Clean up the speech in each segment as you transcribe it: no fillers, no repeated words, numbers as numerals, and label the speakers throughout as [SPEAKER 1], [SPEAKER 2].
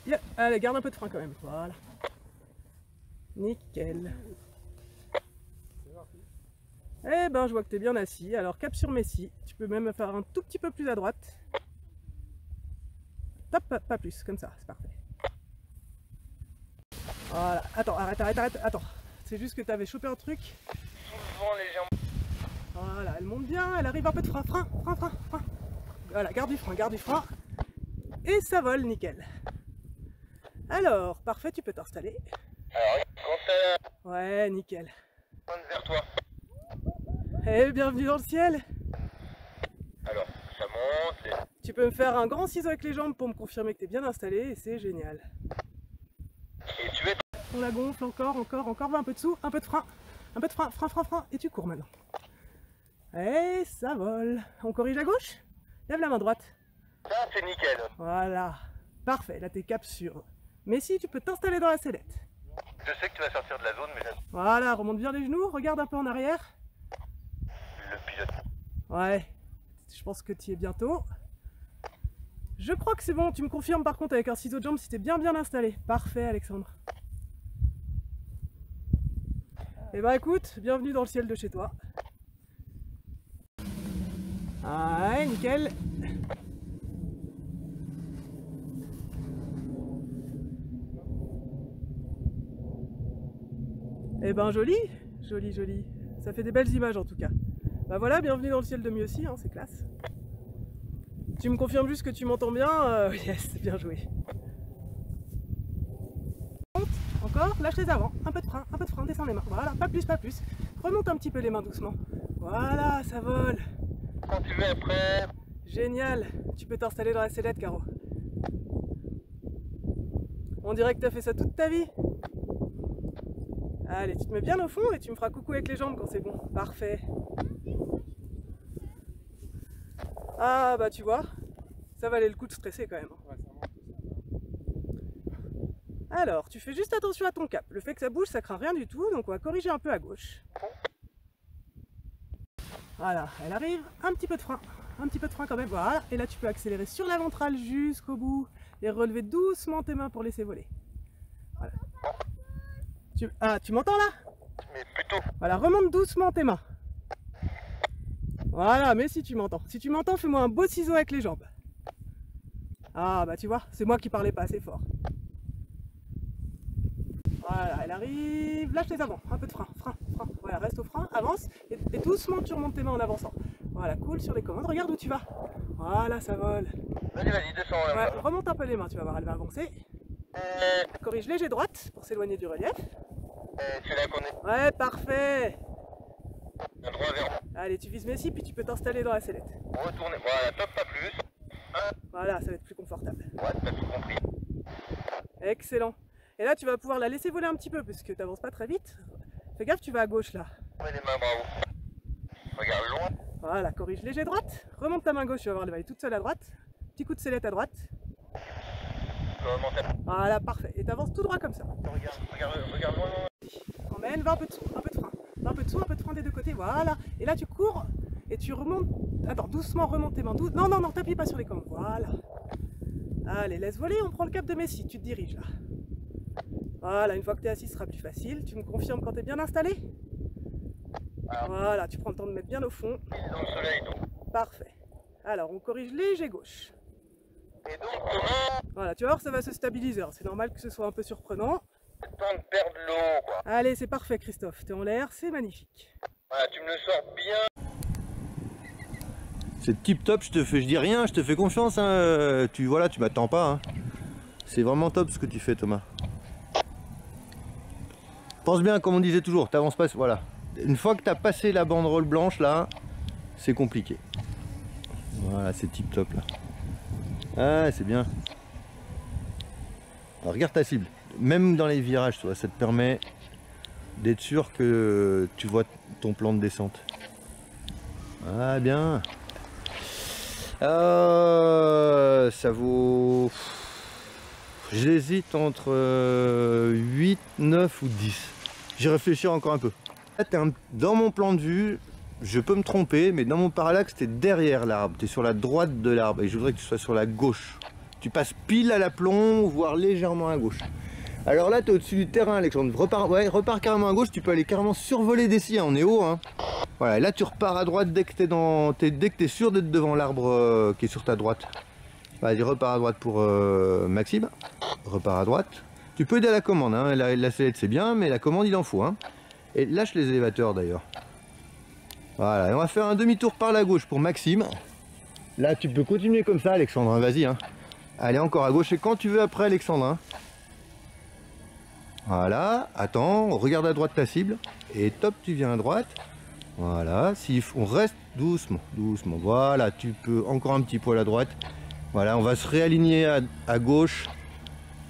[SPEAKER 1] Yeah. Allez, garde un peu de frein quand même. Voilà. Nickel. Eh ben, je vois que tu es bien assis. Alors, cap sur Messi. Tu peux même faire un tout petit peu plus à droite. Top, pas plus, comme ça, c'est parfait. Voilà. Attends, arrête. Attends. C'est juste que tu avais chopé un truc.
[SPEAKER 2] Soulevant les jambes.
[SPEAKER 1] Voilà, elle monte bien. Elle arrive un peu de frein. Voilà, garde du frein. Et ça vole, nickel. Alors, parfait, tu peux t'installer.
[SPEAKER 2] Alors, quand
[SPEAKER 1] Ouais, nickel.
[SPEAKER 2] pointe vers toi.
[SPEAKER 1] Eh, bienvenue dans le ciel.
[SPEAKER 2] Alors, ça monte.
[SPEAKER 1] Tu peux me faire un grand ciseau avec les jambes pour me confirmer que tu es bien installé et c'est génial.
[SPEAKER 2] Et tu es...
[SPEAKER 1] On la gonfle encore, va un peu dessous, un peu de frein, frein, et tu cours maintenant. Et ça vole. On corrige à gauche. Lève la main droite.
[SPEAKER 2] Ça, c'est nickel.
[SPEAKER 1] Voilà. Parfait, là t'es cap sur. Mais si, tu peux t'installer dans la sellette.
[SPEAKER 2] Je sais que tu vas sortir de la zone, mais
[SPEAKER 1] Voilà, remonte bien les genoux, regarde un peu en arrière.
[SPEAKER 2] le pilote.
[SPEAKER 1] Ouais, je pense que tu y es bientôt. Je crois que c'est bon, tu me confirmes par contre avec un ciseau de jambe si t'es bien installé. Parfait Alexandre. Et bah écoute, bienvenue dans le ciel de chez toi. Ouais, nickel. Eh ben joli. Ça fait des belles images en tout cas. Bah voilà, bienvenue dans le ciel de Mieuxy, hein, c'est classe. Tu me confirmes juste que tu m'entends bien, yes, bien joué. Encore, lâche les avant, un peu de frein, descends les mains, voilà, pas plus. Remonte un petit peu les mains doucement. Voilà, ça vole.
[SPEAKER 2] Quand tu veux après...
[SPEAKER 1] Génial, tu peux t'installer dans la sellette, Caro. On dirait que t'as fait ça toute ta vie. Allez, tu te mets bien au fond et tu me feras coucou avec les jambes quand c'est bon. Parfait. Ah bah tu vois, ça valait le coup de stresser quand même. Alors, tu fais juste attention à ton cap. Le fait que ça bouge, ça craint rien du tout, donc on va corriger un peu à gauche. Voilà, elle arrive, un petit peu de frein quand même, voilà. Et là tu peux accélérer sur la ventrale jusqu'au bout et relever doucement tes mains pour laisser voler. Voilà. Ah, tu m'entends là?
[SPEAKER 2] Mais plutôt...
[SPEAKER 1] Voilà, remonte doucement tes mains. Voilà, mais si tu m'entends. Si tu m'entends, fais-moi un beau ciseau avec les jambes. Ah bah tu vois, c'est moi qui parlais pas assez fort. Voilà, elle arrive, lâche les avant, un peu de frein. Voilà, reste au frein, avance, et doucement tu remontes tes mains en avançant. Voilà, cool sur les commandes, regarde où tu vas. Voilà, ça vole.
[SPEAKER 2] Vas-y, descends.
[SPEAKER 1] Ouais, remonte un peu les mains, tu vas voir, elle va avancer. Corrige léger droite pour s'éloigner du relief.
[SPEAKER 2] C'est là qu'on est.
[SPEAKER 1] Ouais, parfait.
[SPEAKER 2] Un droit vers...
[SPEAKER 1] Allez, tu vises Messi, puis tu peux t'installer dans la sellette.
[SPEAKER 2] Retourner. Voilà, top, pas plus.
[SPEAKER 1] Voilà, ça va être plus confortable.
[SPEAKER 2] Ouais, t'as tout compris.
[SPEAKER 1] Excellent. Et là, tu vas pouvoir la laisser voler un petit peu, parce que tu n'avances pas très vite. Fais gaffe, tu vas à gauche, là.
[SPEAKER 2] Mets les mains, bravo. Regarde loin.
[SPEAKER 1] Voilà, corrige léger droite. Remonte ta main gauche, tu vas voir, elle va aller toute seule à droite. Petit coup de sellette à droite. Voilà, parfait. Et tu avances tout droit comme ça.
[SPEAKER 2] Regarde loin.
[SPEAKER 1] Emmène, va un peu de frein. Un peu de frein des deux côtés, voilà. Et là, tu cours et tu remontes. Attends, doucement, remonte tes mains. Non, t'appuies pas sur les commandes. Voilà. Allez, laisse voler, on prend le cap de Messi. Tu te diriges là. Voilà, une fois que tu es assis, ce sera plus facile. Tu me confirmes quand tu es bien installé? Voilà, tu prends le temps de mettre bien au fond.
[SPEAKER 2] Dans le soleil, donc.
[SPEAKER 1] Parfait. Alors, on corrige léger gauche.
[SPEAKER 2] Et donc, comment?
[SPEAKER 1] Voilà, tu vas voir, ça va se stabiliser. C'est normal que ce soit un peu surprenant.
[SPEAKER 2] Le temps de perdre l'eau, quoi.
[SPEAKER 1] Allez, c'est parfait, Christophe. T'es en l'air, c'est magnifique.
[SPEAKER 2] Voilà, tu me le sors bien.
[SPEAKER 3] C'est tip top, je dis rien, je te fais confiance, hein. Tu m'attends pas, hein. C'est vraiment top ce que tu fais, Thomas. Pense bien, comme on disait toujours, t'avances pas, voilà. Une fois que t'as passé la banderole blanche là, c'est compliqué. Voilà, c'est tip top là. Ah, c'est bien. Alors, regarde ta cible, même dans les virages, tu vois, ça te permet d'être sûr que tu vois ton plan de descente. Ah, bien. Ça vaut... J'hésite entre 8, 9 ou 10. J'y réfléchir encore un peu. Là, dans mon plan de vue, je peux me tromper, mais dans mon parallaxe, t'es derrière l'arbre. T'es sur la droite de l'arbre et je voudrais que tu sois sur la gauche. Tu passes pile à l'aplomb, voire légèrement à gauche. Alors là, tu es au-dessus du terrain, Alexandre. Repars carrément à gauche, tu peux aller carrément survoler des scies, hein. On est haut. Hein. Voilà, là tu repars à droite dès que tu es sûr d'être devant l'arbre qui est sur ta droite. Vas-y, repars à droite pour Maxime. Repars à droite. Tu peux aider à la commande, hein. La sellette c'est bien, mais la commande il en faut. Hein. Et lâche les élévateurs d'ailleurs. Voilà, et on va faire un demi-tour par la gauche pour Maxime. Là tu peux continuer comme ça, Alexandre, hein. Vas-y. Hein. Allez, encore à gauche et quand tu veux après, Alexandre. Hein. Voilà, attends, on regarde à droite ta cible. Et top, tu viens à droite. Voilà, si on reste doucement, doucement. Voilà, tu peux encore un petit poil à droite. Voilà, on va se réaligner à gauche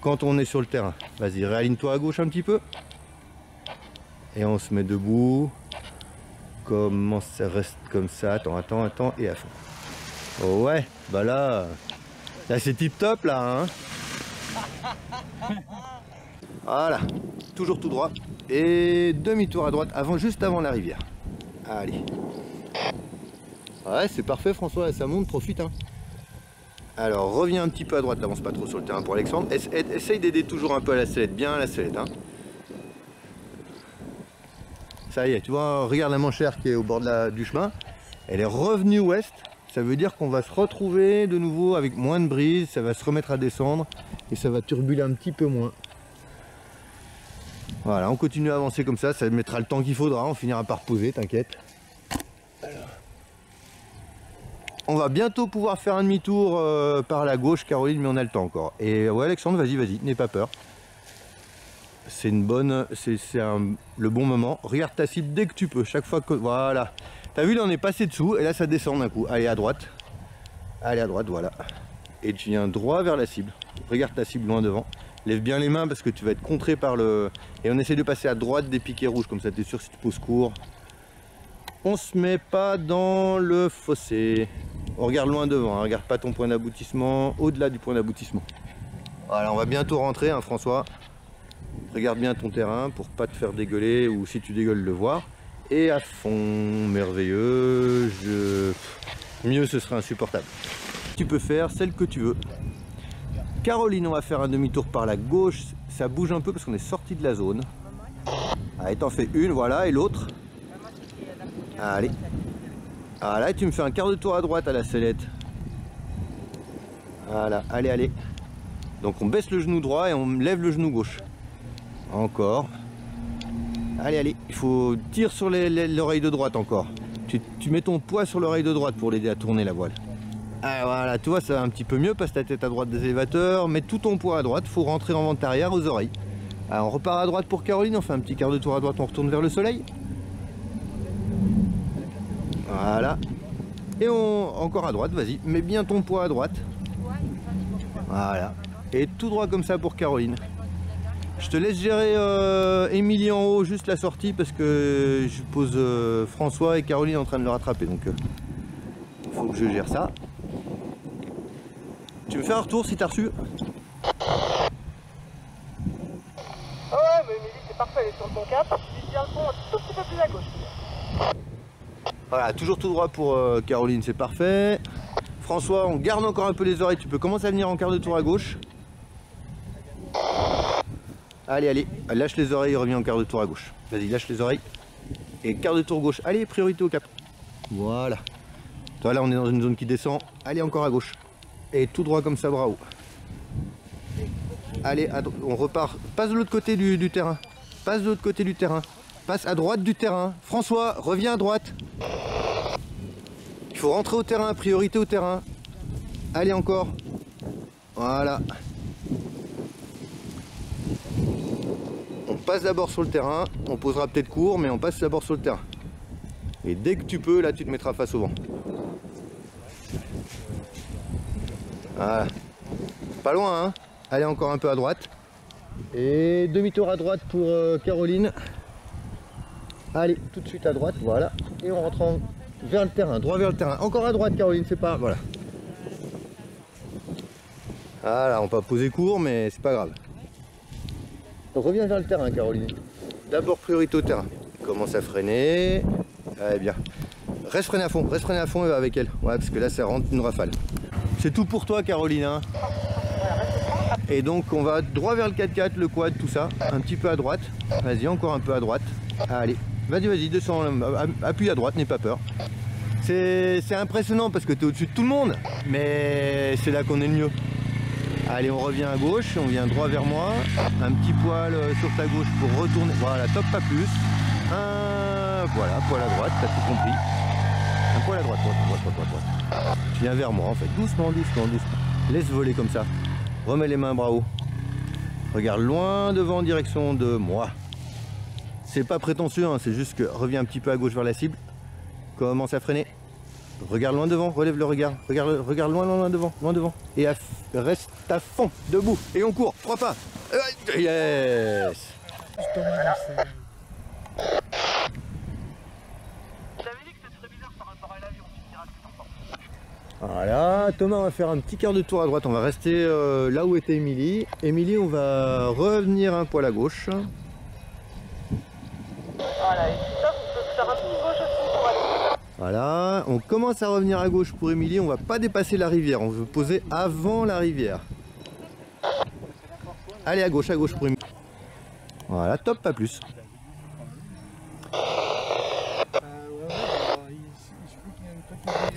[SPEAKER 3] quand on est sur le terrain. Vas-y, réaligne-toi à gauche un petit peu. Et on se met debout. Comment ça reste comme ça? Attends, et à fond. Oh ouais, bah là c'est tip top là. Hein. Voilà, toujours tout droit. Et demi-tour à droite, juste avant la rivière. Allez. Ouais, c'est parfait François, ça monte, profite. Hein. Alors, reviens un petit peu à droite, n'avance pas trop sur le terrain pour Alexandre. Essaye d'aider toujours un peu à la sellette, bien à la sellette. Hein. Ça y est, tu vois, regarde la manchère qui est au bord du chemin. Elle est revenue ouest. Ça veut dire qu'on va se retrouver de nouveau avec moins de brise. Ça va se remettre à descendre et ça va turbuler un petit peu moins. Voilà, on continue à avancer comme ça. Ça mettra le temps qu'il faudra. On finira par poser, t'inquiète. On va bientôt pouvoir faire un demi-tour par la gauche, Caroline, mais on a le temps encore. Et ouais, Alexandre, vas-y, n'aie pas peur. C'est une bonne, le bon moment. Regarde ta cible dès que tu peux, chaque fois que, voilà. T'as vu, là on est passé dessous et là ça descend d'un coup. Allez à droite, voilà. Et tu viens droit vers la cible. Regarde ta cible loin devant. Lève bien les mains parce que tu vas être contré par le... Et on essaie de passer à droite des piquets rouges, comme ça tu es sûr si tu poses court. On se met pas dans le fossé. On regarde loin devant, hein. Regarde pas ton point d'aboutissement, au-delà du point d'aboutissement. Voilà, on va bientôt rentrer, hein, François. Regarde bien ton terrain pour pas te faire dégueuler ou si tu dégueules le voir. Et à fond, merveilleux. Mieux ce serait insupportable. Tu peux faire celle que tu veux. Caroline, on va faire un demi-tour par la gauche. Ça bouge un peu parce qu'on est sorti de la zone. Allez, t'en fais une, voilà, et l'autre. Allez. Voilà, et tu me fais un quart de tour à droite à la sellette. Voilà, allez. Donc on baisse le genou droit et on lève le genou gauche. Encore. Allez, il faut tirer sur l'oreille de droite encore. Tu mets ton poids sur l'oreille de droite pour l'aider à tourner la voile. Ah, voilà, tu vois, ça va un petit peu mieux, passe ta tête à droite des élévateurs, mets tout ton poids à droite, faut rentrer en vente arrière aux oreilles. Alors on repart à droite pour Caroline, on fait un petit quart de tour à droite, on retourne vers le soleil. Voilà. Et encore à droite, vas-y, mets bien ton poids à droite. Voilà. Et tout droit comme ça pour Caroline. Je te laisse gérer Émilie en haut, juste la sortie, parce que je pose François et Caroline en train de le rattraper. Donc il faut que je gère ça. Tu me fais un retour si t'as reçu?
[SPEAKER 1] Ah ouais, mais Émilie, c'est parfait, elle est sur le bon cap. Tu tiens le pont un tout petit peu plus à gauche.
[SPEAKER 3] Voilà, toujours tout droit pour Caroline, c'est parfait. François, on garde encore un peu les oreilles. Tu peux commencer à venir en quart de tour à gauche. Allez, lâche les oreilles, reviens en quart de tour à gauche. Vas-y, lâche les oreilles. Et quart de tour gauche. Allez, priorité au cap. Voilà. Toi, là, on est dans une zone qui descend. Allez, encore à gauche. Et tout droit comme ça, bras haut. Allez, on repart. Passe de l'autre côté du terrain. Passe de l'autre côté du terrain. Passe à droite du terrain. François, reviens à droite. Il faut rentrer au terrain, priorité au terrain. Allez, encore. Voilà. On passe d'abord sur le terrain, on posera peut-être court, mais on passe d'abord sur le terrain. Et dès que tu peux, là, tu te mettras face au vent. Voilà. Pas loin, hein. Allez, encore un peu à droite. Et demi-tour à droite pour Caroline. Allez, tout de suite à droite, voilà. Et on rentre vers le terrain, droit vers le terrain. Encore à droite, Caroline, c'est pas... Voilà. Voilà, on peut poser court, mais c'est pas grave. Reviens vers le terrain, Caroline. D'abord priorité au terrain. Commence à freiner. Allez, bien. Reste freiné à fond et va avec elle. Ouais, parce que là, ça rentre une rafale. C'est tout pour toi, Caroline. Hein. Et donc on va droit vers le 4x4, le quad, tout ça. Un petit peu à droite. Vas-y, encore un peu à droite. Allez, vas-y, descends. Appuie à droite, n'aie pas peur. C'est impressionnant parce que tu es au-dessus de tout le monde. Mais c'est là qu'on est le mieux. Allez, on revient à gauche, on vient droit vers moi. Un petit poil sur ta gauche pour retourner. Voilà, top, pas plus. Voilà, poil à droite, t'as tout compris. Un poil à droite. Tu viens vers moi en fait, doucement. Laisse voler comme ça. Remets les mains bras haut. Regarde loin devant en direction de moi. C'est pas prétentieux, hein, c'est juste que reviens un petit peu à gauche vers la cible. Commence à freiner. Regarde loin devant, relève le regard. Regarde loin devant. Et reste à fond, debout. Et on court, 3 pas. Yes. Voilà, Thomas, on va faire un petit quart de tour à droite. On va rester là où était Émilie. Émilie, on va revenir un poil à gauche.
[SPEAKER 1] Voilà, et ça, vous pouvez faire un petit gauche aussi pour aller.
[SPEAKER 3] Voilà, on commence à revenir à gauche pour Émilie. On va pas dépasser la rivière. On veut poser avant la rivière. Allez, à gauche pour Émilie. Voilà, top, pas plus.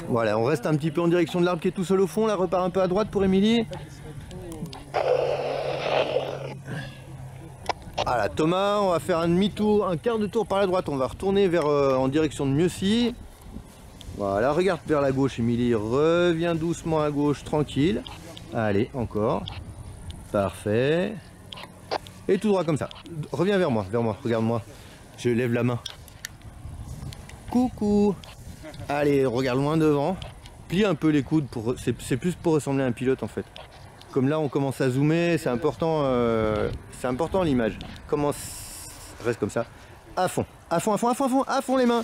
[SPEAKER 3] Voilà, on reste un petit peu en direction de l'arbre qui est tout seul au fond. Là, repart un peu à droite pour Émilie. Voilà, Thomas, on va faire un demi-tour, un quart de tour par la droite. On va retourner vers en direction de Mieuxy. Voilà, regarde vers la gauche, Émilie. Reviens doucement à gauche, tranquille. Allez, encore. Parfait. Et tout droit comme ça. Reviens vers moi, regarde-moi. Je lève la main. Coucou. Allez, regarde loin devant. Plie un peu les coudes, c'est plus pour ressembler à un pilote en fait. Comme là on commence à zoomer, c'est important l'image. Reste comme ça. À fond les mains.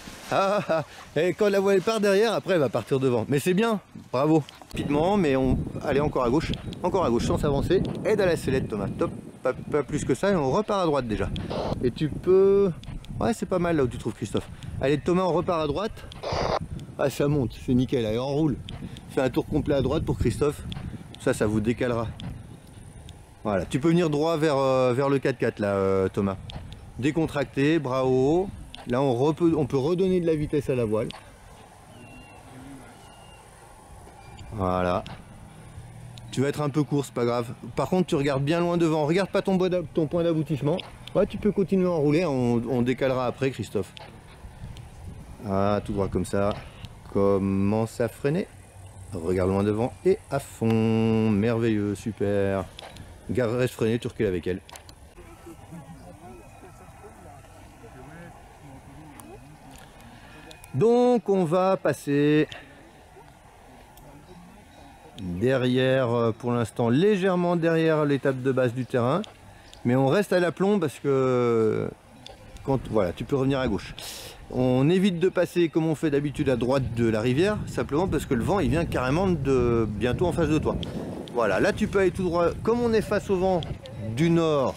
[SPEAKER 3] Et quand la voile part derrière, après elle va partir devant. Mais c'est bien, bravo. Rapidement, mais allez encore à gauche sans s'avancer. Aide à la sellette Thomas, top, pas plus que ça et on repart à droite déjà. Et tu peux... Ouais, c'est pas mal là où tu trouves Christophe. Allez Thomas, on repart à droite. Ah, ça monte, c'est nickel, allez, on roule. Fais un tour complet à droite pour Christophe. Ça vous décalera. Voilà, tu peux venir droit vers le 4x4 là, Thomas. Décontracté, bras haut. Là, on peut redonner de la vitesse à la voile. Voilà. Tu vas être un peu court, c'est pas grave. Par contre, tu regardes bien loin devant. Regarde pas ton point d'aboutissement. Ouais, tu peux continuer à enrouler, on décalera après, Christophe. Ah, tout droit comme ça. Commence à freiner. Regarde loin devant et à fond. Merveilleux, super. Reste freiné, tu recules avec elle. Donc on va passer derrière, pour l'instant légèrement derrière l'étape de base du terrain. Mais on reste à l'aplomb parce que voilà, tu peux revenir à gauche. On évite de passer comme on fait d'habitude à droite de la rivière, simplement parce que le vent il vient carrément bientôt en face de toi. Voilà, là tu peux aller tout droit. Comme on est face au vent du nord,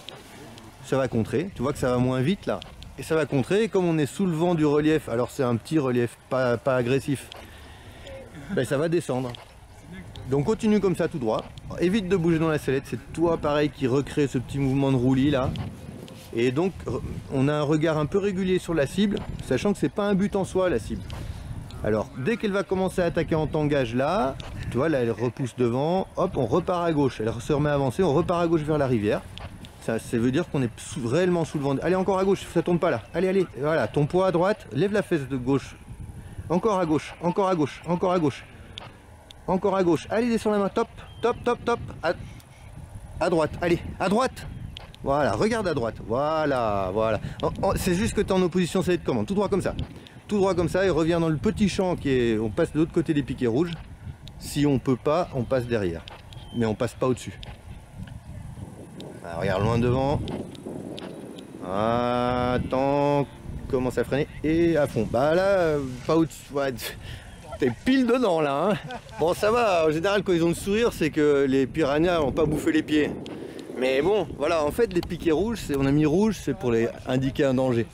[SPEAKER 3] ça va contrer. Tu vois que ça va moins vite là. Et ça va contrer. Et comme on est sous le vent du relief, alors c'est un petit relief, pas agressif, ben, ça va descendre. Donc continue comme ça tout droit. Évite de bouger dans la sellette. C'est toi pareil qui recrée ce petit mouvement de roulis là. Et donc on a un regard un peu régulier sur la cible, sachant que c'est pas un but en soi la cible. Alors dès qu'elle va commencer à attaquer en tangage là, tu vois là elle repousse devant, hop on repart à gauche, elle se remet à avancer, on repart à gauche vers la rivière. Ça veut dire qu'on est réellement sous le vent. Allez encore à gauche, ça tourne pas là. Allez, voilà, ton poids à droite, lève la fesse de gauche. Encore à gauche, encore à gauche, encore à gauche. Encore à gauche, allez descends la main, top. À droite, allez, à droite. Voilà, regarde à droite, voilà. C'est juste que tu es en opposition, ça va être comment? Tout droit comme ça. Tout droit comme ça et reviens dans le petit champ on passe de l'autre côté des piquets rouges. Si on peut pas, on passe derrière. Mais on passe pas au-dessus. Regarde loin devant. Attends, commence à freiner et à fond. Bah là, pas au-dessus. Ouais, t'es pile dedans là. Hein. Bon, ça va. En général, quand ils ont le sourire, c'est que les piranhas n'ont pas bouffé les pieds. Mais bon, voilà, en fait, les piquets rouges, on a mis rouge, c'est pour les indiquer un danger.